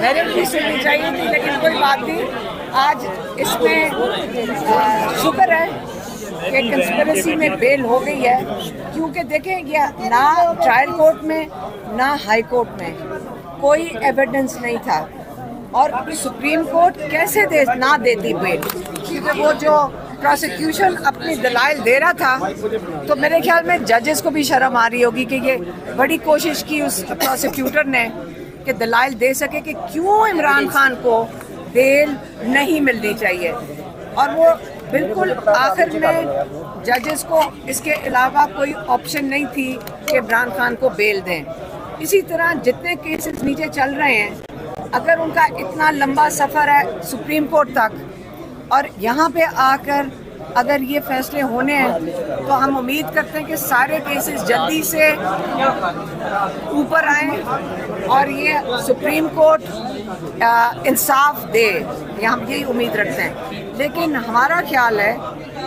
Merit भी सुननी चाहिए थी, लेकिन कोई बात नहीं। आज इसमें शुक्र है कि कंस्पिरेसी में बेल हो गई है, क्योंकि देखें ये ना ट्रायल कोर्ट में ना हाई कोर्ट में कोई एविडेंस नहीं था, और सुप्रीम कोर्ट कैसे ना देती बेल, क्योंकि वो जो प्रोसिक्यूशन अपनी दलाइल दे रहा था, तो मेरे ख्याल में जजेस को भी शर्म आ रही होगी कि ये बड़ी कोशिश की उस प्रोसिक्यूटर ने कि दलाइल दे सके कि क्यों इमरान खान को बेल नहीं मिलनी चाहिए, और वो बिल्कुल आखिर में जजेस को इसके अलावा कोई ऑप्शन नहीं थी कि इमरान खान को बेल दें। इसी तरह जितने केसेस नीचे चल रहे हैं, अगर उनका इतना लंबा सफ़र है सुप्रीम कोर्ट तक, और यहाँ पे आकर अगर ये फैसले होने हैं, तो हम उम्मीद करते हैं कि सारे केसेस जल्दी से ऊपर आए और ये सुप्रीम कोर्ट इंसाफ दे, ये हम यही उम्मीद रखते हैं। लेकिन हमारा ख्याल है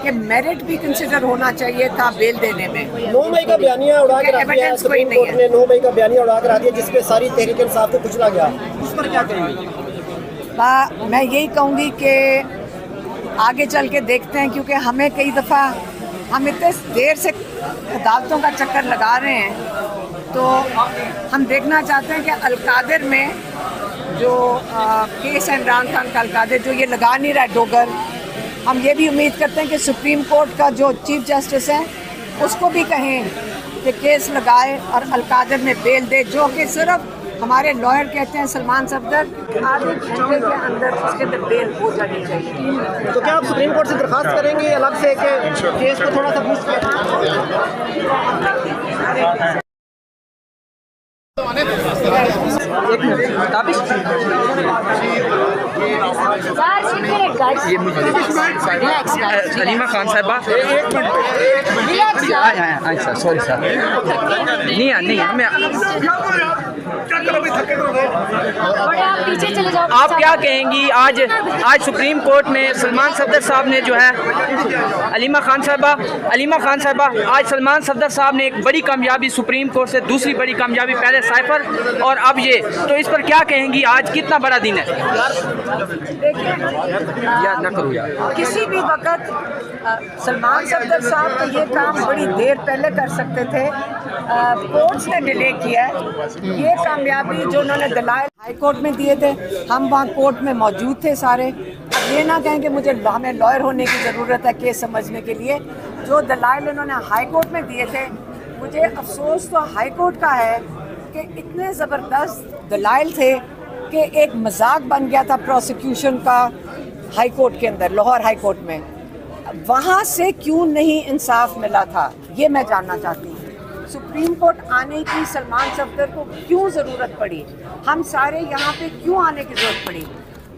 कि मेरिट भी कंसिडर होना चाहिए था बेल देने में। 9 मई का बयानिया उड़ा के रख दिया सुप्रीम कोर्ट ने, 9 मई का बयानिया उड़ा के रख दिया, जिसपे सारी तहरीक इंसाफ को कुचला गया, उस पर क्या कहेंगे? मैं यही कहूँगी कि आगे चल के देखते हैं, क्योंकि हमें कई दफ़ा हम इतने देर से अदालतों का चक्कर लगा रहे हैं, तो हम देखना चाहते हैं कि अलकादिर में जो केस है इमरान खान का, अलकादिर जो ये लगा नहीं रहा है डोगर, हम ये भी उम्मीद करते हैं कि सुप्रीम कोर्ट का जो चीफ जस्टिस है उसको भी कहें कि केस लगाए और अलकादिर में बेल दे, जो कि सिर्फ हमारे लॉयर कहते हैं सलमान सफदर आधे घंटे के अंदर उसके अंदर बेल हो जानी चाहिए। तो क्या आप सुप्रीम कोर्ट से दरखास्त करेंगे अलग से कि केस को थोड़ा सा बूस्ट करें? ये मुझे अलीमा खान साहिबा, अच्छा सॉरी सर, नहीं हमें आप क्या कहेंगी? आज सुप्रीम कोर्ट ने सलमान सफदर साहब ने जो है अलीमा खान साहिबा आज सलमान सफदर साहब ने एक बड़ी कामयाबी सुप्रीम कोर्ट से, दूसरी बड़ी कामयाबी, पहले साइफर और अब ये, तो इस पर क्या कहेंगी? आज कितना बड़ा दिन है? यार ना करो यार, किसी भी वक्त सलमान सफदर साहब तो ये काम बड़ी देर पहले कर सकते थे, कोर्ट्स ने डिले किया है। ये कामयाबी जो उन्होंने दलाइल हाई कोर्ट में दिए थे, हम वहाँ कोर्ट में मौजूद थे सारे। अब ये ना कहें कि हमें लॉयर होने की ज़रूरत है केस समझने के लिए। जो दलाइल उन्होंने हाई कोर्ट में दिए थे, मुझे अफसोस तो हाई कोर्ट का है कि इतने ज़बरदस्त दलाइल थे कि एक मजाक बन गया था प्रोसिक्यूशन का हाई कोर्ट के अंदर, लाहौर हाई कोर्ट में। वहाँ से क्यों नहीं इंसाफ मिला था, ये मैं जानना चाहती हूँ। सुप्रीम कोर्ट आने की सलमान सफदर को क्यों ज़रूरत पड़ी, हम सारे यहाँ पे क्यों आने की ज़रूरत पड़ी?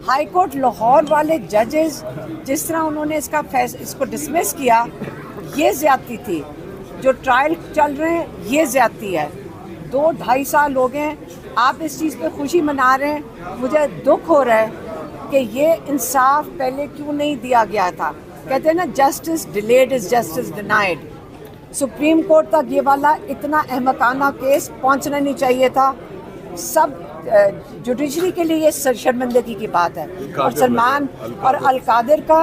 हाई कोर्ट लाहौर वाले जजेस जिस तरह उन्होंने इसको डिसमिस किया, ये ज़्यादती थी। जो ट्रायल चल रहे हैं ये ज़्यादती है। 2-2.5 साल हो गए, आप इस चीज़ पे खुशी मना रहे हैं, मुझे दुख हो रहा है कि ये इंसाफ पहले क्यों नहीं दिया गया था। कहते हैं ना, justice delayed is justice denied. Supreme court तक ये वाला इतना अहमकाना केस पहुंचना नहीं चाहिए था। सब जुडिशरी के लिए ये शर्मिंदगी की बात है। और सलमान और अलकादिर का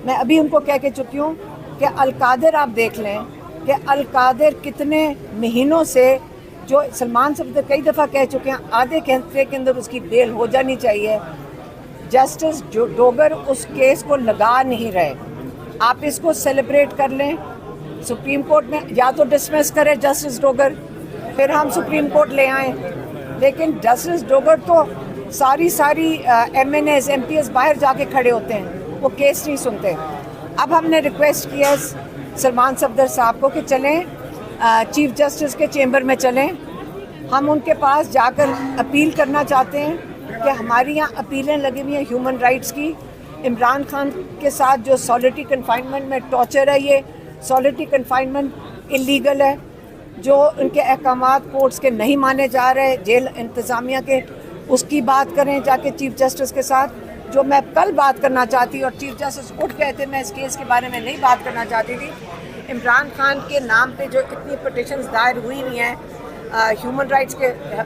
मैं अभी उनको कह के चुकी हूँ कि अलकादिर आप देख लें कि अलकादिर कितने महीनों से, जो सलमान सफदर कई दफ़ा कह चुके हैं, आधे घंटे के अंदर उसकी बेल हो जानी चाहिए। जस्टिस डोगर उस केस को लगा नहीं रहे। आप इसको सेलिब्रेट कर लें, सुप्रीम कोर्ट में या तो डिसमिस करे जस्टिस डोगर, फिर हम सुप्रीम कोर्ट ले आए। लेकिन जस्टिस डोगर तो सारी MNAs MPs बाहर जाके खड़े होते हैं, वो केस नहीं सुनते। अब हमने रिक्वेस्ट किया है सलमान सफदर साहब को कि चलें चीफ जस्टिस के चेंबर में चलें, हम उनके पास जाकर अपील करना चाहते हैं कि हमारी यहाँ अपीलें लगी हुई हैं ह्यूमन राइट्स की। इमरान खान के साथ जो सॉलिटरी कन्फाइनमेंट में टॉर्चर है, ये सॉलिटरी कन्फाइनमेंट इलीगल है। जो उनके अहकामात कोर्ट्स के नहीं माने जा रहे, जेल इंतज़ामिया के, उसकी बात करें जाके चीफ जस्टिस के साथ। जो मैं कल बात करना चाहती और चीफ जस्टिस उठ गए थे, मैं इस केस के बारे में नहीं बात करना चाहती थी। इमरान खान के नाम पे जो इतनी पिटिशंस दायर हुई हुई हैं ह्यूमन राइट्स के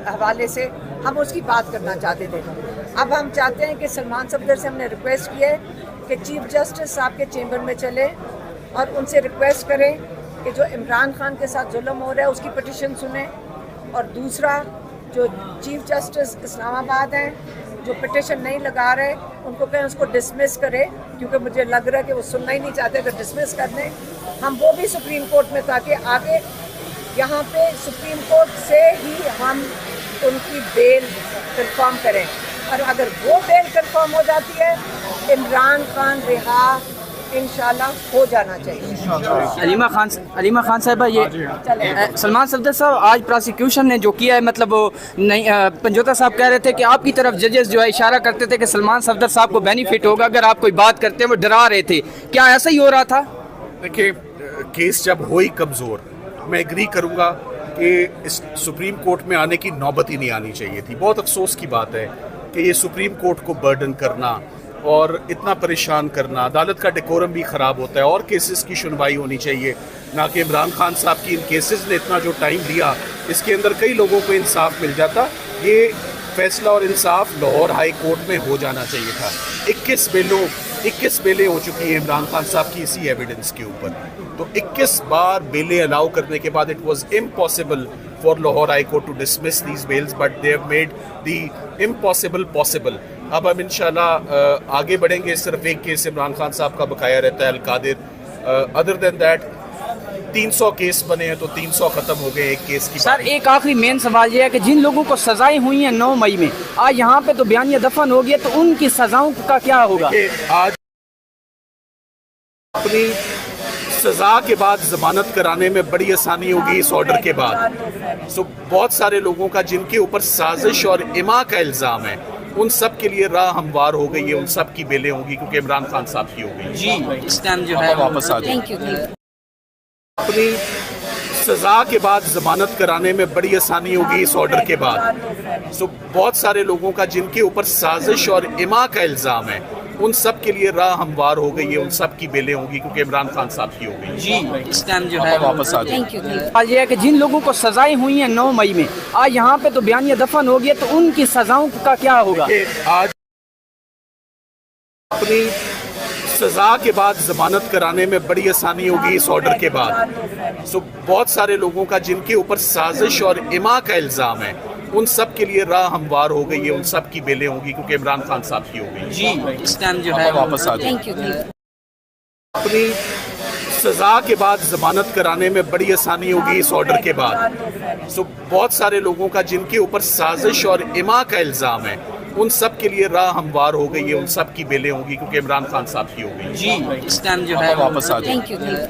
हवाले से, हम उसकी बात करना चाहते थे। अब हम चाहते हैं कि सलमान सफदर से हमने रिक्वेस्ट की है कि चीफ जस्टिस साहब के चेंबर में चले और उनसे रिक्वेस्ट करें कि जो इमरान खान के साथ जुल्म हो रहा है उसकी पिटिशन सुने, और दूसरा जो चीफ जस्टिस इस्लामाबाद हैं जो पिटिशन नहीं लगा रहे उनको कहें उसको डिसमिस करें, क्योंकि मुझे लग रहा है कि वो सुनना ही नहीं चाहते। अगर डिसमिस कर दें हम वो भी सुप्रीम कोर्ट में, ताकि आगे यहाँ पे सुप्रीम कोर्ट से ही हम उनकी बेल कंफर्म करें, और अगर वो बेल कंफर्म हो जाती है इमरान खान रिहा इंशाल्लाह हो जाना चाहिए। अलीमा खान साहिबा, ये सलमान सफदर साहब आज प्रोसिक्यूशन ने जो किया है, मतलब वो नहीं, पंजोता साहब कह रहे थे कि आपकी तरफ जजेस जो है इशारा करते थे कि सलमान सफदर साहब को बेनिफिट होगा अगर आप कोई बात करते हैं, वो डरा रहे थे, क्या ऐसा ही हो रहा था? देखिए, केस जब हो ही कमज़ोर, मैं एग्री करूँगा कि इस सुप्रीम कोर्ट में आने की नौबत ही नहीं आनी चाहिए थी। बहुत अफसोस की बात है कि ये सुप्रीम कोर्ट को बर्डन करना और इतना परेशान करना, अदालत का डेकोरम भी ख़राब होता है, और केसेस की सुनवाई होनी चाहिए, ना कि इमरान खान साहब की इन केसेस ने इतना जो टाइम लिया इसके अंदर कई लोगों को इंसाफ मिल जाता। ये फैसला और इंसाफ लाहौर हाई कोर्ट में हो जाना चाहिए था। 21 बेलें हो चुकी हैं इमरान खान साहब की इसी एविडेंस के ऊपर, तो 21 बार बेलें अलाउ करने के बाद it was impossible for Lahore high court to dismiss these bails, but they have made the impossible possible. अब हम इंशाल्लाह आगे बढ़ेंगे। सिर्फ एक केस इमरान खान साहब का बकाया रहता है, Al-Qadir. Other than that 300 case बने हैं तो 300 खत्म हो गए एक केस की। सर, एक आखिरी मेन सवाल ये है कि जिन लोगों को सजाएं हुई हैं 9 मई में, आज यहाँ पे तो बयानिया दफन हो गया, तो उनकी सजाओं का क्या होगा? आज अपनी सजा के बाद जमानत कराने में बड़ी आसानी होगी इस ऑर्डर के बाद। सो बहुत सारे लोगों का जिनके ऊपर साजिश और इमा का इल्ज़ाम है, उन सब के लिए राह हमवार हो गई है, उन सब की बेलें होंगी, क्योंकि इमरान खान साहब की हो गई। जी, इस टाइम जो है वापस आ जाए। अपनी सजा के बाद जमानत कराने में बड़ी आसानी होगी इस ऑर्डर के बाद। सो बहुत सारे लोगों का जिनके ऊपर साजिश और इमा का इल्ज़ाम है, उन सब के लिए राह हमवार हो गई है, उन सब की बेलें होंगी, क्योंकि इमरान खान साहब की हो गई। जी, इस टाइम जो है वापस आ जाए। आज ये है कि जिन लोगों को सजाएं हुई हैं 9 मई में, आज यहाँ पे तो बयानिया दफन हो गया, तो उनकी सजाओं का क्या होगा? आज अपनी सजा के बाद जमानत कराने में बड़ी आसानी होगी इस ऑर्डर के बाद। सो बहुत सारे लोगों का जिनके ऊपर साजिश और इमा का इल्ज़ाम है, उन सब के लिए राह हमवार हो गई है, उन सब की बेलें होंगी, क्योंकि इमरान खान साहब की हो गई। जी, इस टाइम जो है वापस आ जाए। अपनी सजा के बाद जमानत कराने में बड़ी आसानी होगी इस ऑर्डर के बाद। सो बहुत सारे लोगों का जिनके ऊपर साजिश और इमा का इल्ज़ाम है, उन सब के लिए राह हमवार हो गई है, उन सब की बेलें होंगी, क्योंकि इमरान खान साहब की हो गई। जी, इस टाइम जो है वापस आ जाए।